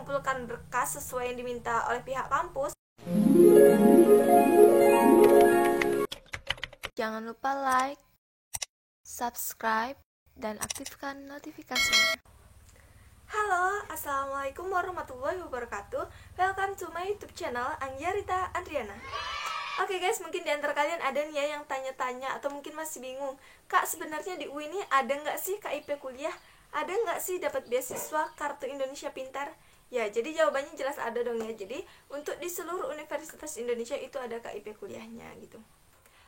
mengumpulkan berkas sesuai yang diminta oleh pihak kampus. Jangan lupa like, subscribe, dan aktifkan notifikasinya. Halo, assalamualaikum warahmatullahi wabarakatuh. Welcome to my YouTube channel Angyarita Andriana. Oke guys, mungkin di antara kalian ada nih ya yang tanya-tanya atau mungkin masih bingung, Kak, sebenarnya di UI ini ada nggak sih KIP kuliah? Ada nggak sih dapat beasiswa Kartu Indonesia Pintar? Ya, jadi jawabannya jelas ada dong ya. Jadi untuk di seluruh universitas Indonesia itu ada KIP kuliahnya gitu.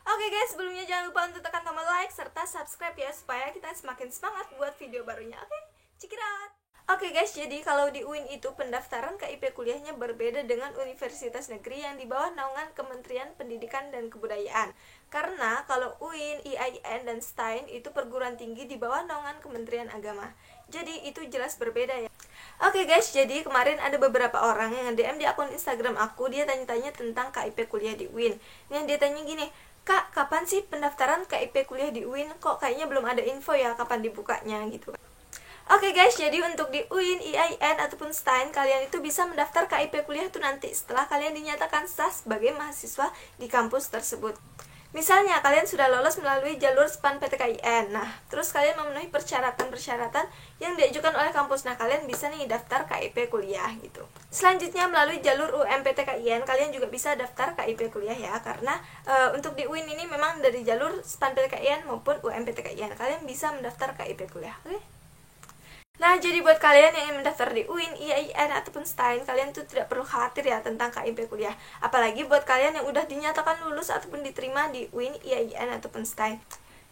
Oke guys, sebelumnya jangan lupa untuk tekan tombol like serta subscribe ya, supaya kita semakin semangat buat video barunya. Oke, check it out. Oke guys, jadi kalau di UIN itu pendaftaran KIP kuliahnya berbeda dengan universitas negeri yang di bawah naungan Kementerian Pendidikan dan Kebudayaan. Karena kalau UIN, IAIN, dan STAIN itu perguruan tinggi di bawah naungan Kementerian Agama. Jadi itu jelas berbeda ya. Oke guys, jadi kemarin ada beberapa orang yang DM di akun Instagram aku, dia tanya-tanya tentang KIP kuliah di UIN. Yang dia tanya gini, Kak, kapan sih pendaftaran KIP kuliah di UIN? Kok kayaknya belum ada info ya kapan dibukanya gitu. Oke guys, jadi untuk di UIN, IAIN, ataupun STAIN, kalian itu bisa mendaftar KIP kuliah itu nanti setelah kalian dinyatakan sah sebagai mahasiswa di kampus tersebut. Misalnya, kalian sudah lolos melalui jalur SPAN PTKIN. Nah, terus kalian memenuhi persyaratan-persyaratan yang diajukan oleh kampus. Nah, kalian bisa nih daftar KIP kuliah gitu. Selanjutnya, melalui jalur UMPTKIN, kalian juga bisa daftar KIP kuliah ya. Karena untuk di UIN ini memang dari jalur SPAN PTKIN maupun UMPTKIN, kalian bisa mendaftar KIP kuliah. Oke? Nah, jadi buat kalian yang ingin mendaftar di UIN, IAIN, ataupun STAIN, kalian tuh tidak perlu khawatir ya tentang KIP kuliah. Apalagi buat kalian yang udah dinyatakan lulus ataupun diterima di UIN, IAIN, ataupun STAIN.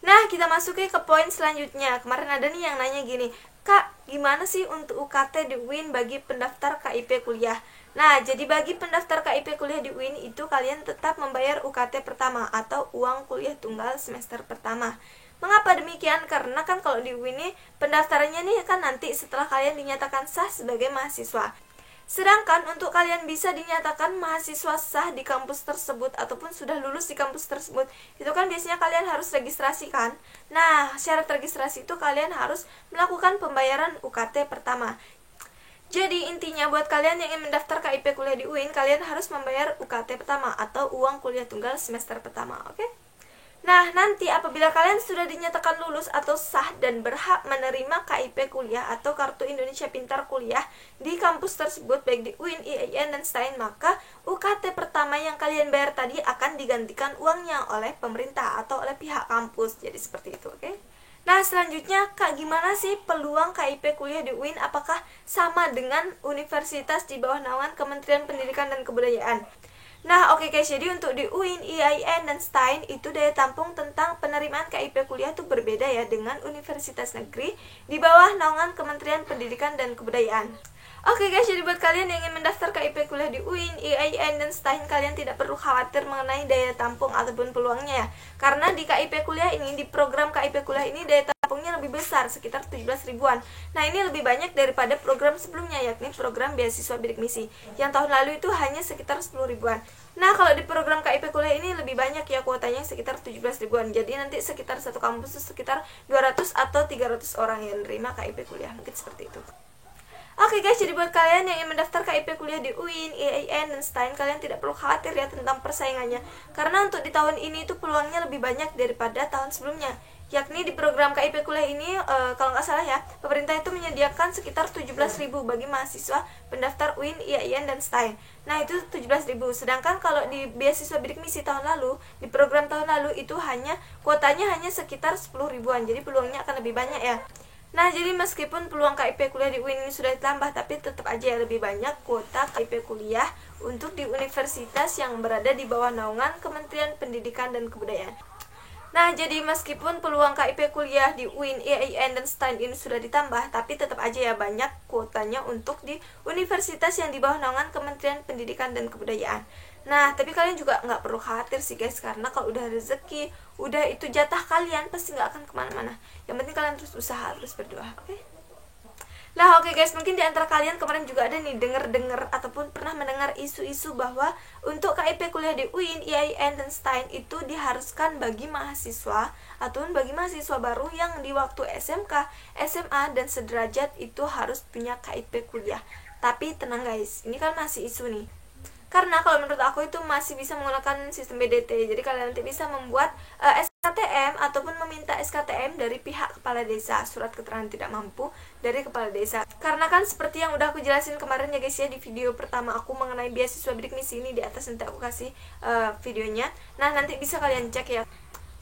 Nah, kita masuk ke poin selanjutnya. Kemarin ada nih yang nanya gini, Kak, gimana sih untuk UKT di UIN bagi pendaftar KIP kuliah? Nah, jadi bagi pendaftar KIP kuliah di UIN itu kalian tetap membayar UKT pertama atau uang kuliah tunggal semester pertama. Mengapa demikian? Karena kan kalau di UIN ini pendaftarannya nih kan nanti setelah kalian dinyatakan sah sebagai mahasiswa. Sedangkan untuk kalian bisa dinyatakan mahasiswa sah di kampus tersebut ataupun sudah lulus di kampus tersebut, itu kan biasanya kalian harus registrasi kan. Nah, syarat registrasi itu kalian harus melakukan pembayaran UKT pertama. Jadi intinya buat kalian yang ingin mendaftar KIP kuliah di UIN, kalian harus membayar UKT pertama atau uang kuliah tunggal semester pertama, oke? Nah, nanti apabila kalian sudah dinyatakan lulus atau sah dan berhak menerima KIP kuliah atau Kartu Indonesia Pintar Kuliah di kampus tersebut, baik di UIN, IAIN, dan STAIN, maka UKT pertama yang kalian bayar tadi akan digantikan uangnya oleh pemerintah atau oleh pihak kampus. Jadi seperti itu, oke? Nah, selanjutnya, Kak, gimana sih peluang KIP kuliah di UIN? Apakah sama dengan universitas di bawah naungan Kementerian Pendidikan dan Kebudayaan? Nah, oke guys, jadi untuk di UIN, IAIN, dan STAIN itu daya tampung tentang penerimaan KIP kuliah itu berbeda ya dengan universitas negeri di bawah naungan Kementerian Pendidikan dan Kebudayaan. Oke guys, jadi buat kalian yang ingin mendaftar KIP kuliah di UIN, IAIN, dan STAIN, kalian tidak perlu khawatir mengenai daya tampung ataupun peluangnya ya. Karena di KIP kuliah ini, di program KIP kuliah ini daya tampungnya lebih besar, sekitar 17 ribuan. Nah, ini lebih banyak daripada program sebelumnya, yakni program beasiswa bidik misi, yang tahun lalu itu hanya sekitar 10 ribuan. Nah, kalau di program KIP kuliah ini lebih banyak ya kuotanya, sekitar 17 ribuan. Jadi nanti sekitar satu kampus itu sekitar 200 atau 300 orang yang menerima KIP kuliah, mungkin seperti itu. Oke guys, jadi buat kalian yang ingin mendaftar KIP kuliah di UIN, IAIN, dan STAIN, kalian tidak perlu khawatir ya tentang persaingannya. Karena untuk di tahun ini itu peluangnya lebih banyak daripada tahun sebelumnya. Yakni di program KIP kuliah ini, kalau nggak salah ya, pemerintah itu menyediakan sekitar 17.000 bagi mahasiswa pendaftar UIN, IAIN, dan STAIN. Nah, itu 17.000. Sedangkan kalau di beasiswa bidik misi tahun lalu, di program tahun lalu itu kuotanya hanya sekitar 10 ribuan. Jadi peluangnya akan lebih banyak ya. Nah, jadi meskipun peluang KIP kuliah di UIN ini sudah ditambah, tapi tetap aja ya lebih banyak kuota KIP kuliah untuk di universitas yang berada di bawah naungan Kementerian Pendidikan dan Kebudayaan. Nah, jadi meskipun peluang KIP kuliah di UIN, IAIN, dan STAIN ini sudah ditambah, tapi tetap aja ya banyak kuotanya untuk di universitas yang di bawah naungan Kementerian Pendidikan dan Kebudayaan. Nah, tapi kalian juga nggak perlu khawatir sih guys, karena kalau udah rezeki, udah itu jatah kalian, pasti nggak akan kemana-mana. Yang penting kalian terus usaha, terus berdoa, oke? Nah, oke guys, mungkin di antara kalian kemarin juga ada nih dengar ataupun pernah mendengar isu-isu bahwa untuk KIP kuliah di UIN, IAIN, dan STAIN itu diharuskan bagi mahasiswa ataupun bagi mahasiswa baru yang di waktu SMK, SMA, dan sederajat itu harus punya KIP kuliah. Tapi tenang guys, ini kan masih isu nih. Karena kalau menurut aku itu masih bisa menggunakan sistem BDT. Jadi kalian nanti bisa membuat SKTM ataupun meminta SKTM dari pihak kepala desa, surat keterangan tidak mampu dari kepala desa. Karena kan seperti yang udah aku jelasin kemarin ya guys ya, di video pertama aku mengenai beasiswa bidik misi ini, di atas nanti aku kasih videonya. Nah, nanti bisa kalian cek ya.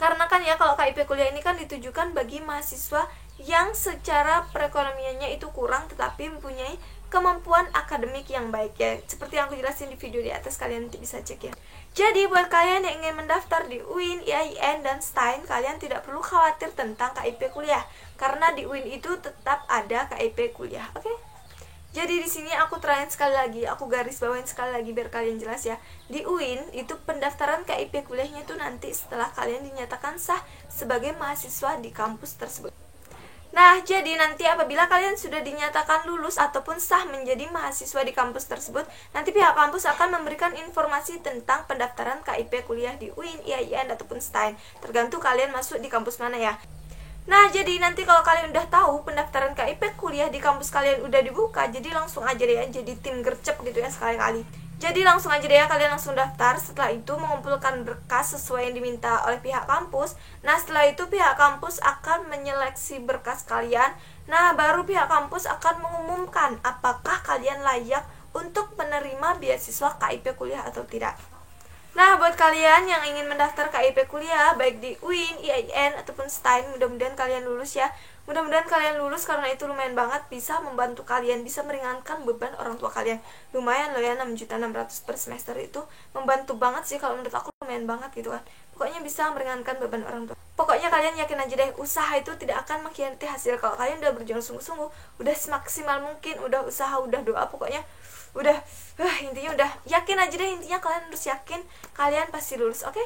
Karena kan ya kalau KIP kuliah ini kan ditujukan bagi mahasiswa yang secara perekonomiannya itu kurang tetapi mempunyai kemampuan akademik yang baik ya. Seperti yang aku jelasin di video di atas, kalian nanti bisa cek ya. Jadi buat kalian yang ingin mendaftar di UIN, IAIN, dan STAIN, kalian tidak perlu khawatir tentang KIP kuliah. Karena di UIN itu tetap ada KIP kuliah, oke? Jadi di sini aku terangin sekali lagi, aku garis bawain sekali lagi biar kalian jelas ya. Di UIN itu pendaftaran KIP kuliahnya itu nanti setelah kalian dinyatakan sah sebagai mahasiswa di kampus tersebut. Nah, jadi nanti apabila kalian sudah dinyatakan lulus ataupun sah menjadi mahasiswa di kampus tersebut, nanti pihak kampus akan memberikan informasi tentang pendaftaran KIP kuliah di UIN, IAIN, ataupun STAIN. Tergantung kalian masuk di kampus mana ya. Nah, jadi nanti kalau kalian udah tahu pendaftaran KIP kuliah di kampus kalian udah dibuka, jadi langsung aja deh ya, jadi tim gercep gitu ya sekali-kali. Jadi langsung aja deh ya, kalian langsung daftar. Setelah itu mengumpulkan berkas sesuai yang diminta oleh pihak kampus. Nah, setelah itu pihak kampus akan menyeleksi berkas kalian. Nah, baru pihak kampus akan mengumumkan apakah kalian layak untuk menerima beasiswa KIP kuliah atau tidak. Nah, buat kalian yang ingin mendaftar KIP kuliah baik di UIN, IAIN, ataupun STAIN, mudah-mudahan kalian lulus ya. Mudah-mudahan kalian lulus karena itu lumayan banget bisa membantu kalian, bisa meringankan beban orang tua kalian. Lumayan loh ya, 6.600.000 per semester itu membantu banget sih, kalau menurut aku lumayan banget gitu kan. Pokoknya bisa meringankan beban orang tua. Pokoknya kalian yakin aja deh, usaha itu tidak akan mengkhianati hasil. Kalau kalian udah berjuang sungguh-sungguh, udah semaksimal mungkin, udah usaha, udah doa, pokoknya udah intinya udah yakin aja deh, intinya kalian harus yakin kalian pasti lulus, oke?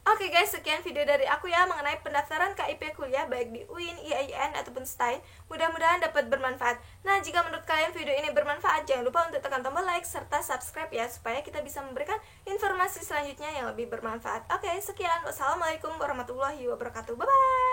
Oke guys, sekian video dari aku ya mengenai pendaftaran KIP kuliah baik di UIN, IAIN, ataupun STAIN. Mudah-mudahan dapat bermanfaat. Nah, jika menurut kalian video ini bermanfaat, jangan lupa untuk tekan tombol like serta subscribe ya, supaya kita bisa memberikan informasi selanjutnya yang lebih bermanfaat. Oke, sekian. Wassalamualaikum warahmatullahi wabarakatuh. Bye-bye.